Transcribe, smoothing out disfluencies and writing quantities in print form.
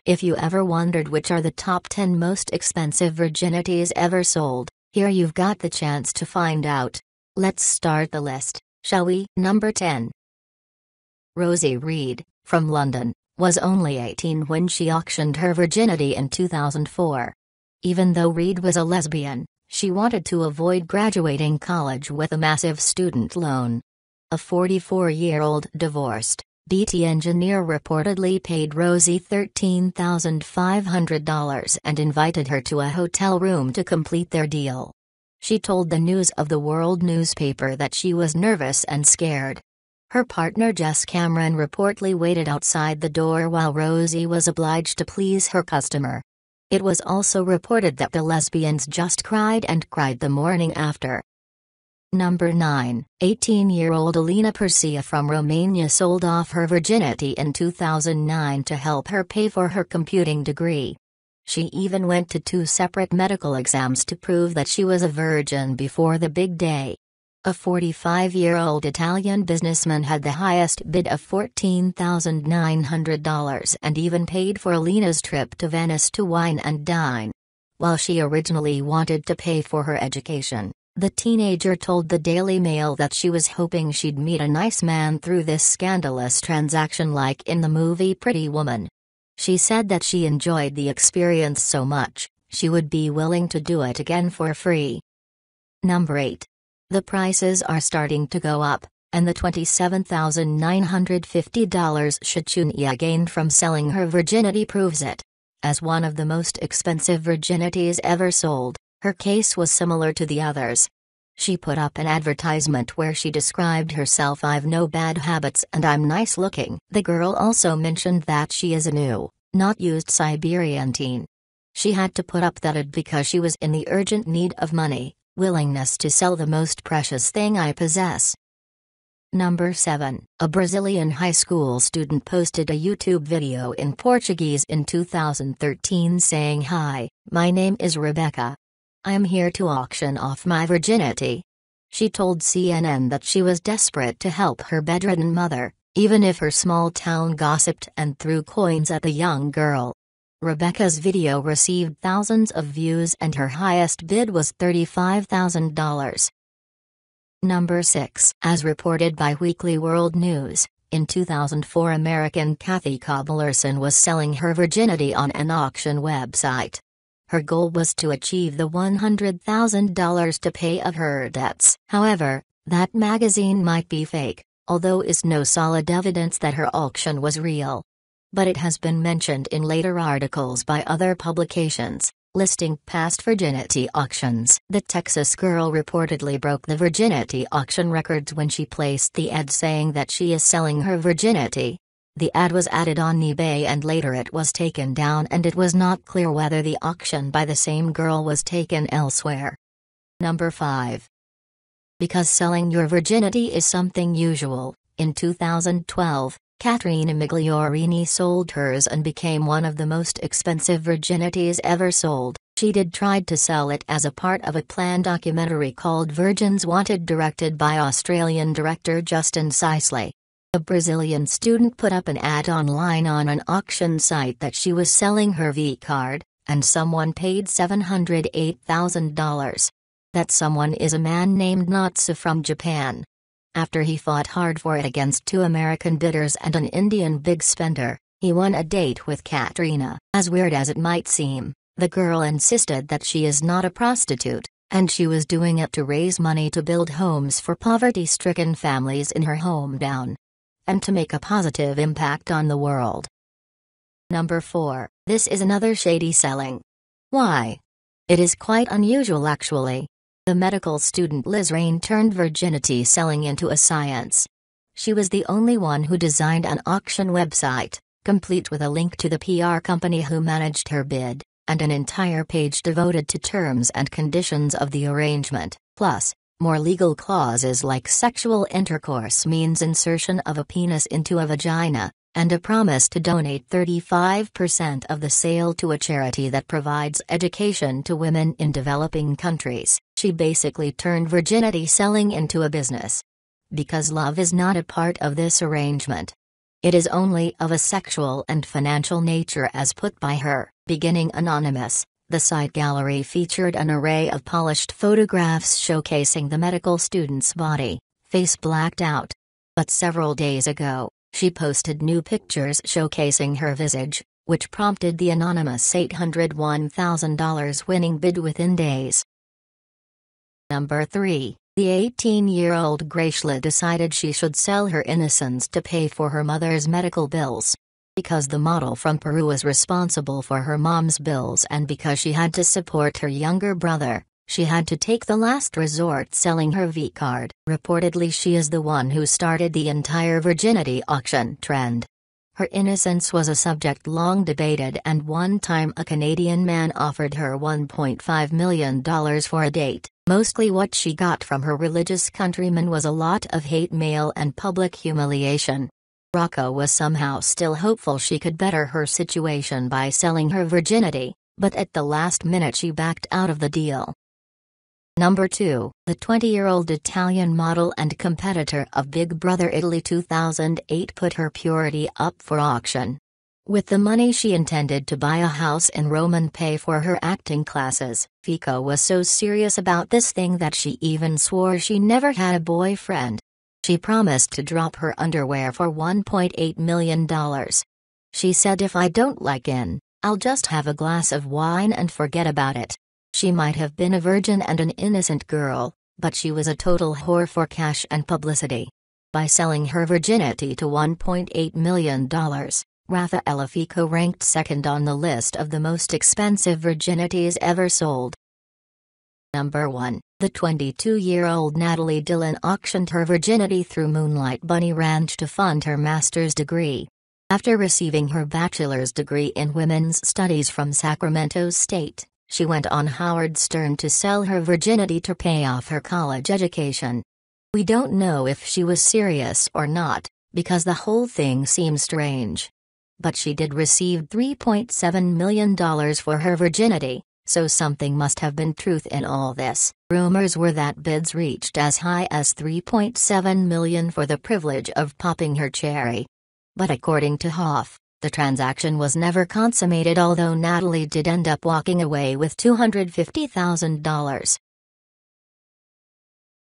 If you ever wondered which are the top 10 most expensive virginities ever sold, here you've got the chance to find out. Let's start the list, shall we? Number 10. Rosie Reed, from London, was only 18 when she auctioned her virginity in 2004. Even though Reed was a lesbian, she wanted to avoid graduating college with a massive student loan. A 44-year-old divorced BT engineer reportedly paid Rosie $13,500 and invited her to a hotel room to complete their deal. She told the News of the World newspaper that she was nervous and scared. Her partner Jess Cameron reportedly waited outside the door while Rosie was obliged to please her customer. It was also reported that the lesbians just cried and cried the morning after. Number 9. 18-year-old Alina Persia from Romania sold off her virginity in 2009 to help her pay for her computing degree. She even went to 2 separate medical exams to prove that she was a virgin before the big day. A 45-year-old Italian businessman had the highest bid of $14,900 and even paid for Alina's trip to Venice to wine and dine. While she originally wanted to pay for her education, the teenager told the Daily Mail that she was hoping she'd meet a nice man through this scandalous transaction like in the movie Pretty Woman. She said that she enjoyed the experience so much, she would be willing to do it again for free. Number 8. The prices are starting to go up, and the $27,950 Shechunia gained from selling her virginity proves it. As one of the most expensive virginities ever sold, her case was similar to the others. She put up an advertisement where she described herself, "I've no bad habits and I'm nice looking." The girl also mentioned that she is a new, not used Siberian teen. She had to put up that ad because she was in the urgent need of money. Willingness to sell the most precious thing I possess. Number 7. A Brazilian high school student posted a YouTube video in Portuguese in 2013 saying, "Hi, my name is Rebecca. I am here to auction off my virginity." She told CNN that she was desperate to help her bedridden mother, even if her small town gossiped and threw coins at the young girl. Rebecca's video received thousands of views and her highest bid was $35,000. Number 6. As reported by Weekly World News, in 2004 American Kathy Cobblerson was selling her virginity on an auction website. Her goal was to achieve the $100,000 to pay of her debts. However, that magazine might be fake, although is no solid evidence that her auction was real. But it has been mentioned in later articles by other publications, listing past virginity auctions. The Texas girl reportedly broke the virginity auction records when she placed the ad saying that she is selling her virginity. The ad was added on eBay and later it was taken down, and it was not clear whether the auction by the same girl was taken elsewhere. Number 5. Because selling your virginity is something usual, in 2012, Caterina Migliorini sold hers and became one of the most expensive virginities ever sold. She tried to sell it as a part of a planned documentary called Virgins Wanted, directed by Australian director Justin Sisley. A Brazilian student put up an ad online on an auction site that she was selling her V-card, and someone paid $708,000. That someone is a man named Natsu from Japan. After he fought hard for it against 2 American bidders and an Indian big spender, he won a date with Caterina. As weird as it might seem, the girl insisted that she is not a prostitute, and she was doing it to raise money to build homes for poverty-stricken families in her hometown, and to make a positive impact on the world. Number 4. This is another shady selling. Why? It is quite unusual actually. The medical student Liz Rain turned virginity selling into a science. She was the only one who designed an auction website, complete with a link to the PR company who managed her bid, and an entire page devoted to terms and conditions of the arrangement, plus more legal clauses like sexual intercourse means insertion of a penis into a vagina, and a promise to donate 35% of the sale to a charity that provides education to women in developing countries. She basically turned virginity selling into a business. Because love is not a part of this arrangement. It is only of a sexual and financial nature as put by her. Beginning anonymous, the site gallery featured an array of polished photographs showcasing the medical student's body, face blacked out. But several days ago, she posted new pictures showcasing her visage, which prompted the anonymous $801,000 winning bid within days. Number 3. The 18-year-old Graciela decided she should sell her innocence to pay for her mother's medical bills. Because the model from Peru was responsible for her mom's bills and because she had to support her younger brother, she had to take the last resort selling her V-card. Reportedly, she is the one who started the entire virginity auction trend. Her innocence was a subject long debated, and one time a Canadian man offered her $1.5 million for a date. Mostly what she got from her religious countrymen was a lot of hate mail and public humiliation. Rocco was somehow still hopeful she could better her situation by selling her virginity, but at the last minute she backed out of the deal. Number 2. The 20-year-old Italian model and competitor of Big Brother Italy 2008 put her purity up for auction. With the money she intended to buy a house in Rome and pay for her acting classes, Fico was so serious about this thing that she even swore she never had a boyfriend. She promised to drop her underwear for $1.8 million. She said, "If I don't like in, I'll just have a glass of wine and forget about it." She might have been a virgin and an innocent girl, but she was a total whore for cash and publicity. By selling her virginity to $1.8 million, Raffaella Fico ranked second on the list of the most expensive virginities ever sold. Number 1. The 22-year-old Natalie Dillon auctioned her virginity through Moonlight Bunny Ranch to fund her master's degree. After receiving her bachelor's degree in women's studies from Sacramento State, she went on Howard Stern to sell her virginity to pay off her college education. We don't know if she was serious or not, because the whole thing seems strange. But she did receive $3.7 million for her virginity, so something must have been truth in all this. Rumors were that bids reached as high as $3.7 million for the privilege of popping her cherry. But according to Hoff, the transaction was never consummated, although Natalie did end up walking away with $250,000.